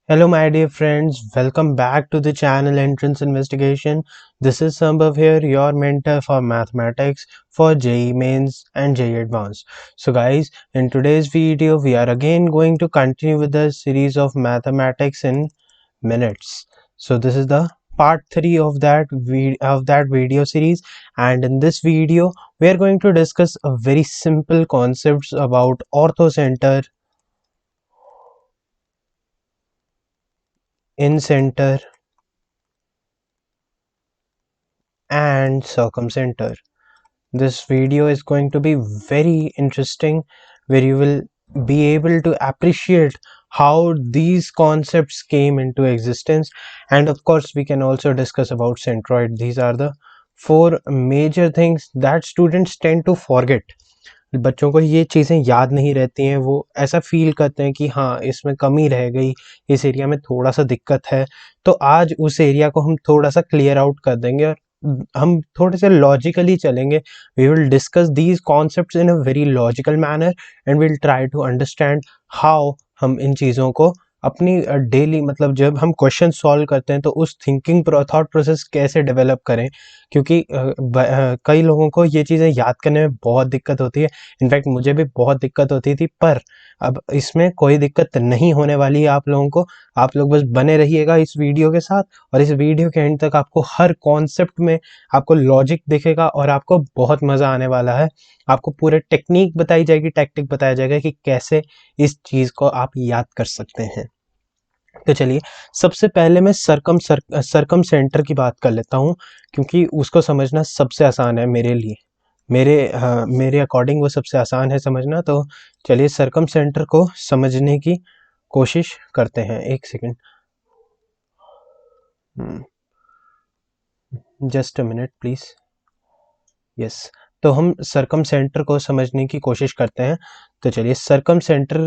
Hello my dear friends, welcome back to the channel Entrance Investigation. This is Sambhav here, your mentor for mathematics for JEE Mains and JEE Advanced. So guys, in today's video we are again going to continue with the series of mathematics in minutes. So this is the part 3 of that video series, and in this video we are going to discuss a very simple concepts about orthocenter, incenter and circumcenter. This video is going to be very interesting, where you will be able to appreciate how these concepts came into existence, and of course we can also discuss about centroid. These are the four major things that students tend to forget. बच्चों को ये चीज़ें याद नहीं रहती हैं, वो ऐसा फील करते हैं कि हाँ इसमें कमी रह गई, इस एरिया में थोड़ा सा दिक्कत है। तो आज उस एरिया को हम थोड़ा सा क्लियर आउट कर देंगे और हम थोड़े से लॉजिकली चलेंगे. We will discuss these concepts in a very logical manner and will try to understand how हम इन चीज़ों को अपनी डेली, मतलब जब हम क्वेश्चन सॉल्व करते हैं तो उस थिंकिंग थॉट प्रोसेस कैसे डेवलप करें, क्योंकि कई लोगों को ये चीज़ें याद करने में बहुत दिक्कत होती है. इनफैक्ट मुझे भी बहुत दिक्कत होती थी, पर अब इसमें कोई दिक्कत नहीं होने वाली है आप लोगों को. आप लोग बस बने रहिएगा इस वीडियो के साथ, और इस वीडियो के एंड तक आपको हर कॉन्सेप्ट में आपको लॉजिक दिखेगा और आपको बहुत मज़ा आने वाला है. आपको पूरे टेक्निक बताई जाएगी, टैक्टिक बताया जाएगा कि कैसे इस चीज़ को आप याद कर सकते हैं. तो चलिए सबसे पहले मैं सरकम सेंटर की बात कर लेता हूँ, क्योंकि उसको समझना सबसे आसान है मेरे लिए. मेरे अकॉर्डिंग वो सबसे आसान है समझना. तो चलिए सरकम सेंटर को समझने की कोशिश करते हैं. एक second, just a minute please. Yes, तो हम सरकम सेंटर को समझने की कोशिश करते हैं. तो चलिए सरकम सेंटर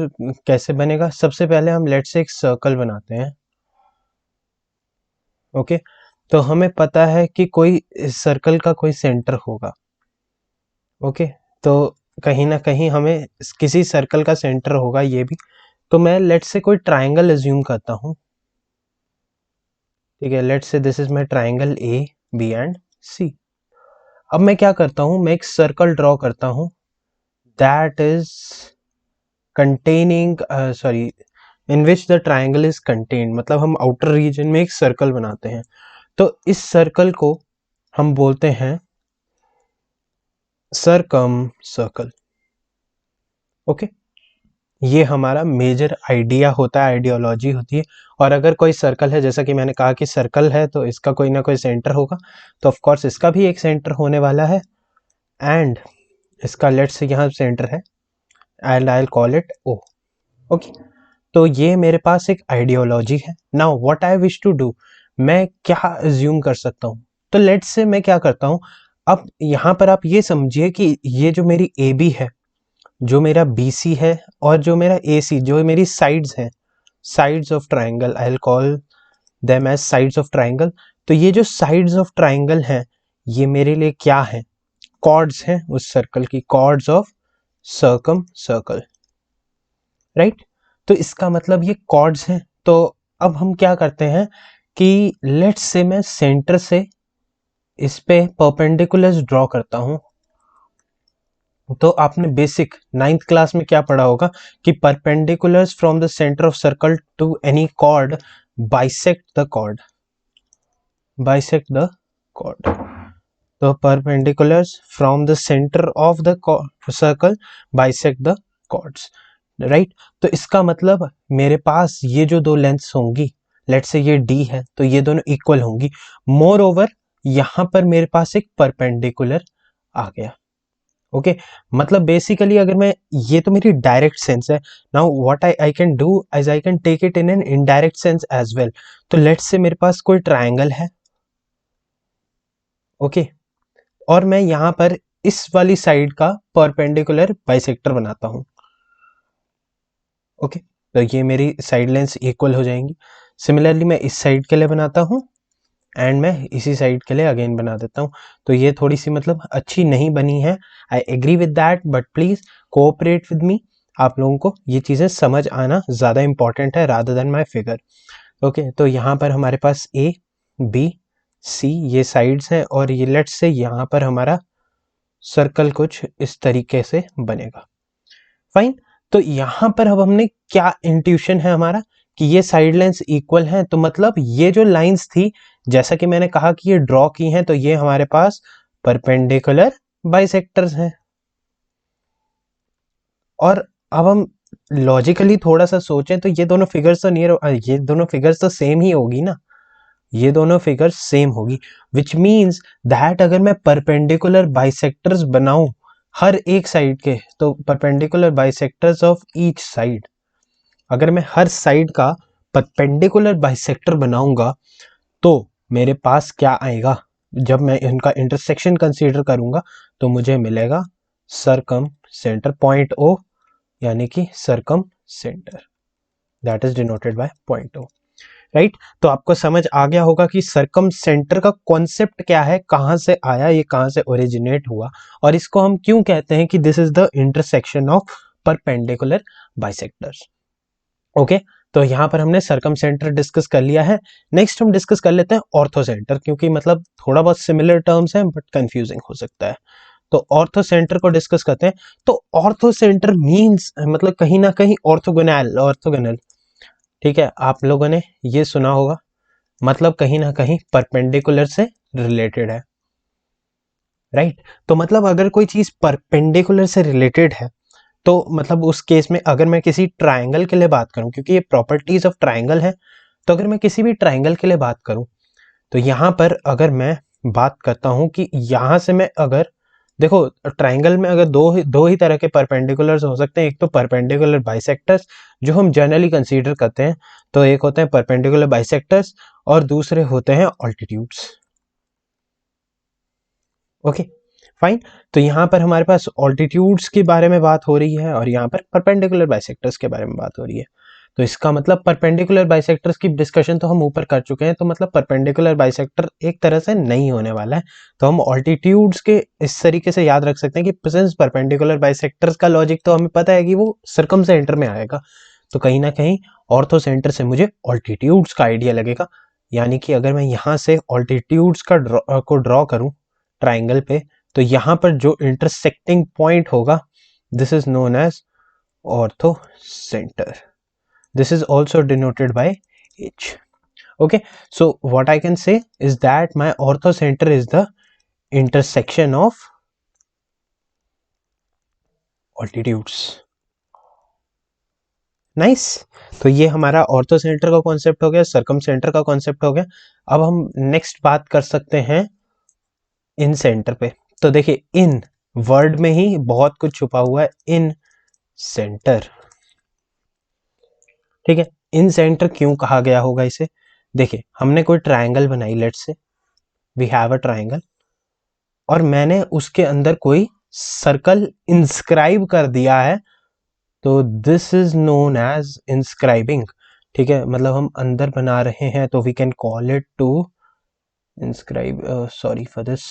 कैसे बनेगा. सबसे पहले हम लेट्स से एक सर्कल बनाते हैं. ओके, तो हमें पता है कि कोई सर्कल का कोई सेंटर होगा. ओके, तो कहीं ना कहीं हमें किसी सर्कल का सेंटर होगा ये भी. तो मैं लेट्स से कोई ट्राइंगल एज्यूम करता हूँ. ठीक है, let's say this is my triangle A B and C. अब मैं क्या करता हूँ, मैं एक सर्कल ड्रॉ करता हूँ that is containing sorry in which the triangle is contained. मतलब हम आउटर रीजन में एक सर्कल बनाते हैं. तो इस सर्कल को हम बोलते हैं सरकम सर्कल. ओके, ये हमारा मेजर आइडिया होता है, आइडियोलॉजी होती है. और अगर कोई सर्कल है, जैसा कि मैंने कहा कि सर्कल है तो इसका कोई ना कोई सेंटर होगा, तो ऑफ कोर्स इसका भी एक सेंटर होने वाला है. एंड इसका लेट्स से यहाँ सेंटर है, and I will call it O. Okay, तो ये मेरे पास एक आइडियोलॉजी है. Now what I wish to do, मैं क्या एज्यूम कर सकता हूँ. तो लेट्स से मैं क्या करता हूँ, अब यहाँ पर आप ये समझिए कि ये जो मेरी ए बी है, जो मेरा बी सी है, और जो मेरा ए सी, जो मेरी साइड्स हैं, sides of triangle, I will call them as sides of triangle. तो ये जो साइड्स ऑफ ट्राइंगल हैं, ये मेरे लिए क्या है, कॉर्ड्स हैं उस सर्कल की, chords of circumcircle. Right, तो इसका मतलब ये कॉर्ड्स हैं. तो अब हम क्या करते हैं कि लेट्स से मैं सेंटर से इस पे परपेंडिकुलर्स ड्रॉ करता हूं. तो आपने बेसिक 9th क्लास में क्या पढ़ा होगा कि perpendiculars from the centre of circle to any chord bisect the chord, bisect the chord. तो perpendiculars from the centre of the circle bisect the chords. Right, तो इसका मतलब मेरे पास ये जो दो लेंथ्स होंगी, लेट्स से ये डी है, तो ये दोनों इक्वल होंगी. मोर ओवर यहाँ पर मेरे पास एक परपेंडिकुलर आ गया. ओके, मतलब बेसिकली अगर मैं, ये तो मेरी डायरेक्ट सेंस है. Now what I can do as I can take it in an indirect sense as well. तो लेट्स से मेरे पास कोई ट्राइंगल है. ओके, और मैं यहाँ पर इस वाली साइड का परपेंडिकुलर बाइसेक्टर बनाता हूँ. ओके, तो ये मेरी साइड लेंस इक्वल हो जाएंगी. सिमिलरली मैं इस साइड के लिए बनाता हूँ, एंड मैं इसी साइड के लिए अगेन बना देता हूँ। तो ये थोड़ी सी मतलब अच्छी नहीं बनी है, I agree with that, but please cooperate with me. आप लोगों को ये चीज़ें समझ आना ज़्यादा इंपॉर्टेंट है रादर देन माई फिगर। ओके, तो यहाँ पर हमारे पास ए बी सी ये साइड्स हैं, और ये लेट्स से यहाँ पर हमारा सर्कल कुछ इस तरीके से बनेगा। फाइन। तो यहाँ पर अब हमने क्या इंट्यूशन है हमारा कि ये साइड लाइंस इक्वल हैं, तो मतलब ये जो लाइंस थी, जैसा कि मैंने कहा कि ये ड्रॉ की हैं, तो ये हमारे पास परपेंडिकुलर बाइसेक्टर्स हैं। और अब हम लॉजिकली थोड़ा सा सोचें तो ये दोनों फिगर्स तो नियर, ये दोनों फिगर्स तो सेम ही होगी ना, ये दोनों फिगर्स सेम होगी, विच मीन्स दैट अगर मैं परपेंडिकुलर बाइसेक्टर्स बनाऊं हर एक साइड के, तो perpendicular bisectors of each side, अगर मैं हर साइड का परपेंडिकुलर बाइसेक्टर बनाऊंगा तो मेरे पास क्या आएगा, जब मैं इनका इंटरसेक्शन कंसीडर करूंगा तो मुझे मिलेगा सरकम सेंटर पॉइंट ओ, यानी कि circumcentre, that is denoted by point O, right. तो आपको समझ आ गया होगा कि सरकम सेंटर का कॉन्सेप्ट क्या है, कहां से आया, ये कहां से ओरिजिनेट हुआ, और इसको हम क्यों कहते हैं कि this is the intersection of perpendicular bisectors. Okay, तो यहाँ पर हमने सरकम सेंटर डिस्कस कर लिया है। नेक्स्ट हम डिस्कस कर लेते हैं ऑर्थो सेंटर, क्योंकि मतलब थोड़ा बहुत सिमिलर टर्म्स हैं बट कंफ्यूजिंग हो सकता है। तो ऑर्थो सेंटर को डिस्कस करते हैं। तो ऑर्थो सेंटर मींस मतलब कहीं ना कहीं ऑर्थोगोनल, ऑर्थोगोनल, ठीक है, आप लोगों ने ये सुना होगा, मतलब कहीं ना कहीं परपेंडिकुलर से रिलेटेड है, राइट। तो मतलब अगर कोई चीज परपेंडिकुलर से रिलेटेड है तो मतलब उस केस में अगर मैं किसी ट्राइंगल के लिए बात करूं, क्योंकि ये प्रॉपर्टीज ऑफ ट्राइंगल है, तो अगर मैं किसी भी ट्राइंगल के लिए बात करूं, तो यहाँ पर अगर मैं बात करता हूं कि यहाँ से मैं अगर देखो, ट्राइंगल में अगर दो ही तरह के परपेंडिकुलर्स हो सकते हैं, एक तो परपेंडिकुलर बाइसेक्टर्स जो हम जनरली कंसीडर करते हैं, तो एक होते हैं परपेंडिकुलर बाइसेक्टर्स और दूसरे होते हैं ऑल्टीट्यूड्स। Okay fine. तो यहाँ पर हमारे पास ऑल्टीट्यूड्स के बारे में बात हो रही है और यहाँ पर परपेंडिकुलर बाइसेक्टर्स के बारे में बात हो रही है। तो इसका मतलब परपेंडिकुलर बाइसेक्टर्स की डिस्कशन तो हम ऊपर कर चुके हैं, तो मतलब परपेंडिकुलर बाइसेक्टर एक तरह से नहीं होने वाला है। तो हम ऑल्टीट्यूड्स के इस तरीके से याद रख सकते हैं कि सिंस परपेंडिकुलर बाइसेक्टर्स का लॉजिक तो हमें पता है कि वो सर्कम सेंटर में आएगा, तो कहीं ना कहीं ऑर्थो सेंटर से मुझे ऑल्टीट्यूड्स का आइडिया लगेगा। यानी कि अगर मैं यहाँ से ऑल्टीट्यूड्स को ड्रॉ करूँ ट्राइंगल पे, तो यहाँ पर जो इंटरसेक्टिंग पॉइंट होगा this is known as orthocentre, this is also denoted by H. Okay, so what I can say is that my ortho center is the intersection of altitudes. Nice. तो ये हमारा ortho centre का concept हो गया, सरकम centre का concept हो गया। अब हम नेक्स्ट बात कर सकते हैं इन सेंटर पे। तो देखिए, इन वर्ड में ही बहुत कुछ छुपा हुआ है, इन सेंटर, ठीक है। इन सेंटर क्यों कहा गया होगा इसे, देखिए हमने कोई ट्रायंगल बनाई, let's say we have a triangle, और मैंने उसके अंदर कोई सर्कल इंस्क्राइब कर दिया है, तो this is known as inscribing, ठीक है। मतलब हम अंदर बना रहे हैं तो we can call it to inscribe, sorry for this,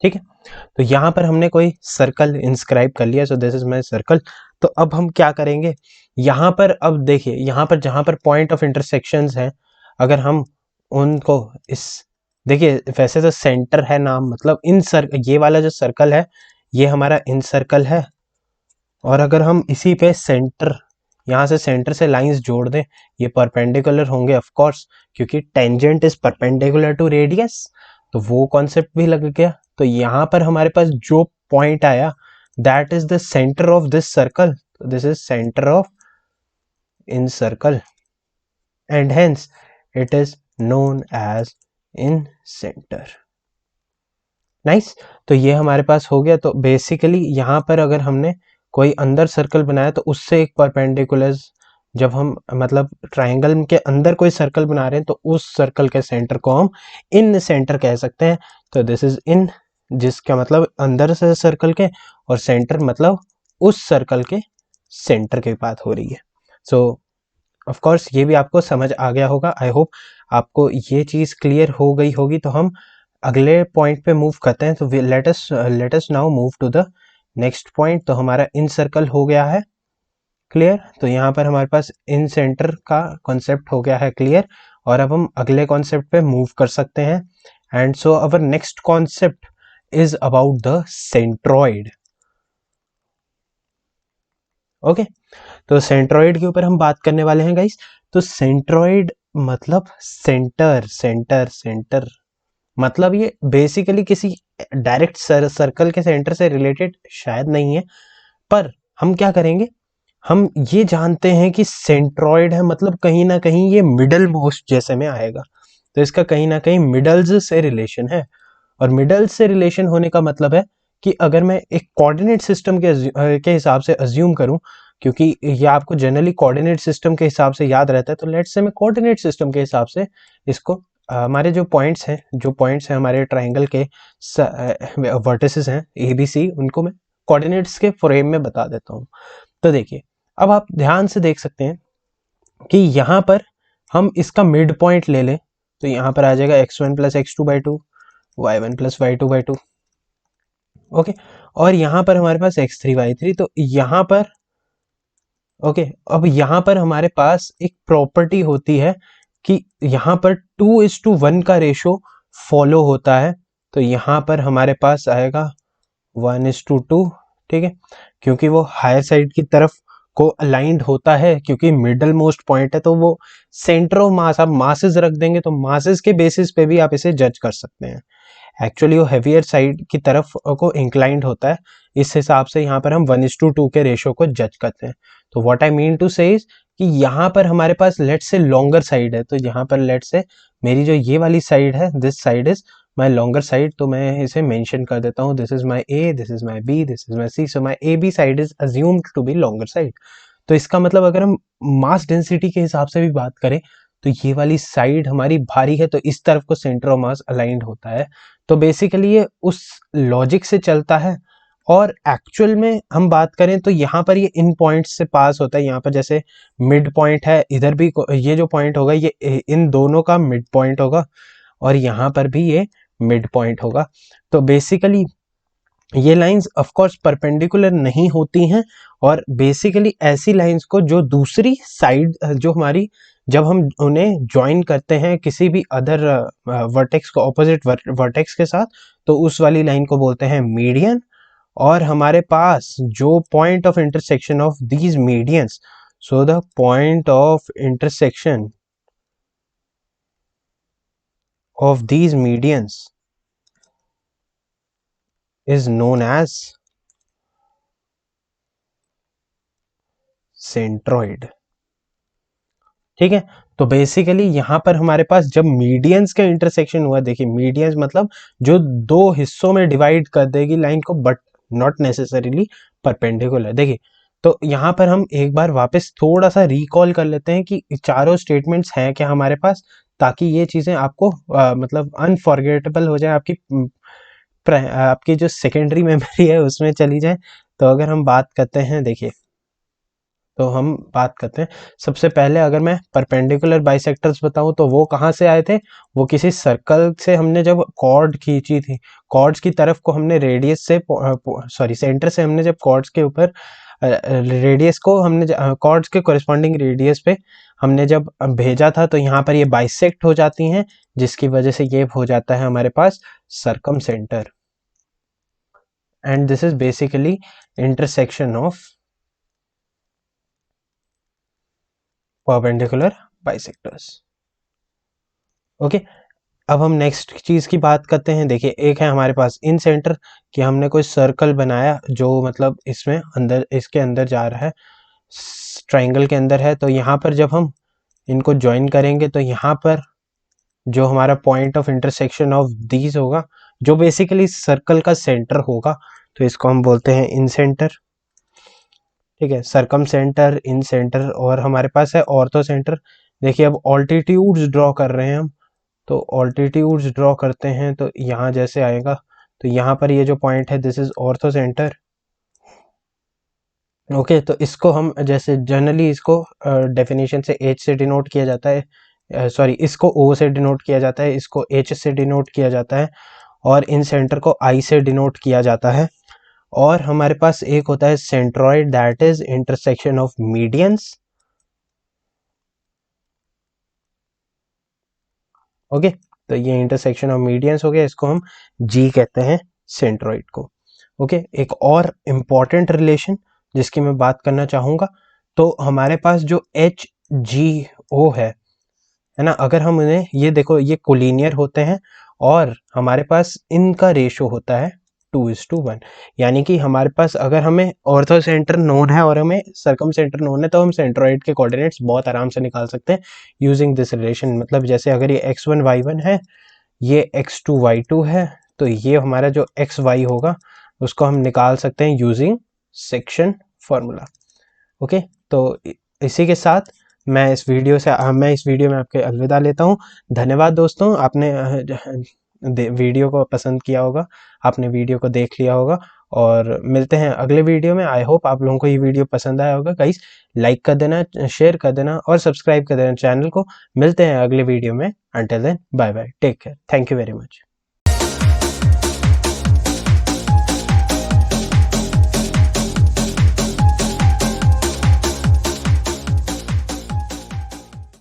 ठीक है। तो यहां पर हमने कोई सर्कल इंस्क्राइब कर लिया, so this is my circle. तो अब हम क्या करेंगे, यहां पर अब देखिए, यहां पर जहां पर पॉइंट ऑफ इंटरसेक्शंस हैं, अगर हम उनको इस, देखिए वैसे तो सेंटर है नाम, मतलब इन ये वाला जो सर्कल है ये हमारा इन सर्कल है, और अगर हम इसी पे सेंटर, यहाँ से सेंटर से लाइंस जोड़ दें, ये परपेंडिकुलर होंगे ऑफ कोर्स, क्योंकि tangent is perpendicular to radius, तो वो कॉन्सेप्ट भी लग गया। तो यहाँ पर हमारे पास जो पॉइंट आया that is the centre of this circle, this is centre of incircle and hence it is known as incentre. Nice. तो ये हमारे पास हो गया। तो बेसिकली यहाँ पर अगर हमने कोई अंदर सर्कल बनाया तो उससे एक परपेंडिकुलर, जब हम मतलब ट्राइंगल के अंदर कोई सर्कल बना रहे हैं तो उस सर्कल के सेंटर को हम इन सेंटर कह सकते हैं। तो दिस इज इन, जिसका मतलब अंदर से सर्कल के, और सेंटर मतलब उस सर्कल के सेंटर की बात हो रही है। सो ऑफ कोर्स ये भी आपको समझ आ गया होगा। आई होप आपको ये चीज़ क्लियर हो गई होगी। तो हम अगले पॉइंट पे मूव करते हैं। तो let us now move to the next point. तो हमारा इन सर्कल हो गया है क्लियर। तो यहाँ पर हमारे पास इन सेंटर का कॉन्सेप्ट हो गया है क्लियर। और अब हम अगले कॉन्सेप्ट पे मूव कर सकते हैं। And so our next concept is about the centroid. Okay, तो सेंट्रॉइड के ऊपर हम बात करने वाले हैं गाइस। तो सेंट्रॉइड मतलब सेंटर सेंटर सेंटर, मतलब ये बेसिकली किसी डायरेक्ट सर्कल के सेंटर से रिलेटेड शायद नहीं है। पर हम क्या करेंगे, हम ये जानते हैं कि सेंट्रॉइड है मतलब कहीं ना कहीं ये मिडल मोस्ट जैसे में आएगा। तो इसका कहीं ना कहीं मिडल्स से रिलेशन है। और मिडल्स से रिलेशन होने का मतलब है कि अगर मैं एक कोऑर्डिनेट सिस्टम के हिसाब से अज्यूम करूं, क्योंकि ये आपको जनरली कोऑर्डिनेट सिस्टम के हिसाब से याद रहता है, तो लेट्स से मैं कोऑर्डिनेट सिस्टम के हिसाब से इसको हमारे जो पॉइंट्स हैं हमारे ट्राइंगल के वर्टिसेस हैं ABC, उनको मैं कोऑर्डिनेट्स के फ्रेम में बता देता हूँ। तो देखिए, अब आप ध्यान से देख सकते हैं कि यहाँ पर हम इसका मिड पॉइंट ले लें तो यहाँ पर आ जाएगा x1 plus x2/2, y1 plus y2/2। Okay, और यहाँ पर हमारे पास x3 y3। तो यहाँ पर ओके, अब यहाँ पर हमारे पास एक प्रॉपर्टी होती है कि यहाँ पर 2:1 का रेशो फॉलो होता है। तो यहाँ पर हमारे पास आएगा 1:2, ठीक है, क्योंकि वो हायर साइड की तरफ को अलाइंड होता है, क्योंकि मिडल मोस्ट पॉइंट है। तो वो सेंटर ऑफ मास, आप मासेस रख देंगे तो मासेस के बेसिस पे भी आप इसे जज कर सकते हैं। एक्चुअली वो हेवियर साइड की तरफ को इंक्लाइंड होता है, इस हिसाब से यहाँ पर हम 1:2 के रेशो को जज करते हैं। तो व्हाट आई मीन टू से इज कि यहाँ पर हमारे पास लेट से लॉन्गर साइड है। तो यहाँ पर लेट से मेरी जो ये वाली साइड है, this side is my longer side. तो मैं इसे मेंशन कर देता हूँ, this is my A, this is my B, this is my C। So my AB side is assumed to be longer side. तो इसका मतलब अगर हम मास डेंसिटी के हिसाब से भी बात करें तो ये वाली साइड हमारी भारी है, तो इस तरफ को सेंटर ऑफ मास अलाइंड होता है। तो बेसिकली ये उस लॉजिक से चलता है। और एक्चुअल में हम बात करें तो यहाँ पर ये इन पॉइंट्स से पास होता है। यहाँ पर जैसे मिड पॉइंट है, इधर भी ये जो पॉइंट होगा ये इन दोनों का मिड पॉइंट होगा, और यहाँ पर भी ये मिड पॉइंट होगा। तो बेसिकली ये लाइंस ऑफ कोर्स परपेंडिकुलर नहीं होती हैं, और बेसिकली ऐसी लाइंस को जो दूसरी साइड जो हमारी, जब हम उन्हें ज्वाइन करते हैं किसी भी अदर वर्टेक्स को, ऑपोजिट वर्टेक्स के साथ, तो उस वाली लाइन को बोलते हैं मीडियन। और हमारे पास जो point of intersection of these medians, so the point of intersection of these medians is known as centroid। ठीक है, तो बेसिकली यहाँ पर हमारे पास जब मीडियंस का इंटरसेक्शन हुआ, देखिए मीडियंस मतलब जो दो हिस्सों में डिवाइड कर देगी लाइन को, बट नॉट नेसेसरीली परपेंडिकुलर। देखिए, तो यहाँ पर हम एक बार वापस थोड़ा सा रिकॉल कर लेते हैं कि चारों स्टेटमेंट्स हैं क्या हमारे पास, ताकि ये चीज़ें आपको मतलब अनफॉरगेटेबल हो जाए, आपकी जो सेकेंडरी मेमोरी है उसमें चली जाए। तो अगर हम बात करते हैं, देखिए, तो हम बात करते हैं सबसे पहले, अगर मैं परपेंडिकुलर बाइसेक्टर्स बताऊं तो वो कहाँ से आए थे, वो किसी सर्कल से हमने जब कॉर्ड खींची थी, कॉर्ड्स की तरफ को हमने रेडियस से सेंटर से हमने जब कॉर्ड्स के ऊपर रेडियस को हमने कॉर्ड्स के कोरिस्पॉन्डिंग रेडियस पे हमने जब भेजा था, तो यहाँ पर ये बाइसेक्ट हो जाती हैं, जिसकी वजह से ये हो जाता है हमारे पास circumcentre. And this is basically intersection of perpendicular bisectors. Okay, अब हम नेक्स्ट चीज की बात करते हैं। देखिए, एक है हमारे पास इन सेंटर कि हमने कोई सर्कल बनाया जो मतलब इसमें अंदर, इसके अंदर जा रहा है, ट्राइंगल के अंदर है। तो यहाँ पर जब हम इनको ज्वाइन करेंगे तो यहाँ पर जो हमारा point of intersection of these होगा, जो बेसिकली सर्कल का सेंटर होगा, तो इसको हम बोलते हैं इन सेंटर। ठीक है, सरकम सेंटर, इन सेंटर, और हमारे पास है ऑर्थो सेंटर। देखिए, अब ऑल्टीट्यूड्स ड्रॉ कर रहे हैं हम, तो ऑल्टीट्यूड्स ड्रॉ करते हैं तो यहाँ जैसे आएगा, तो यहाँ पर ये जो पॉइंट है this is ortho centre. Okay, तो इसको हम जैसे जनरली इसको डेफिनेशन से एच से डिनोट किया जाता है, सॉरी इसको ओ से डिनोट किया जाता है, इसको एच से डिनोट किया जाता है, और इन सेंटर को आई से डिनोट किया जाता है। और हमारे पास एक होता है centroid, that is intersection of medians. Okay, तो ये इंटरसेक्शन ऑफ मीडियंस हो गया, इसको हम जी कहते हैं सेंट्रॉइड को। ओके, एक और इम्पॉर्टेंट रिलेशन जिसकी मैं बात करना चाहूँगा, तो हमारे पास जो एच जी ओ है ना, अगर हम उन्हें ये देखो, ये कोलिनियर होते हैं और हमारे पास इनका रेशो होता है 2:1। यानी कि हमारे पास अगर हमें ऑर्थो सेंटर नोन है और हमें सरकम सेंटर नोन है, तो हम सेंट्रॉइड के कोऑर्डिनेट्स बहुत आराम से निकाल सकते हैं यूजिंग दिस रिलेशन। मतलब जैसे अगर ये x1 y1 है, ये x2 y2 है, तो ये हमारा जो एक्स वाई होगा उसको हम निकाल सकते हैं यूजिंग सेक्शन फॉर्मूला। ओके, तो इसी के साथ मैं इस वीडियो में आपके अलविदा लेता हूँ। धन्यवाद दोस्तों, आपने वीडियो को पसंद किया होगा, आपने वीडियो को देख लिया होगा, और मिलते हैं अगले वीडियो में। आई होप आप लोगों को ये वीडियो पसंद आया होगा। गाइस, लाइक कर देना, शेयर कर देना और सब्सक्राइब कर देना चैनल को। मिलते हैं अगले वीडियो में। Until then, bye bye, take care, thank you very much.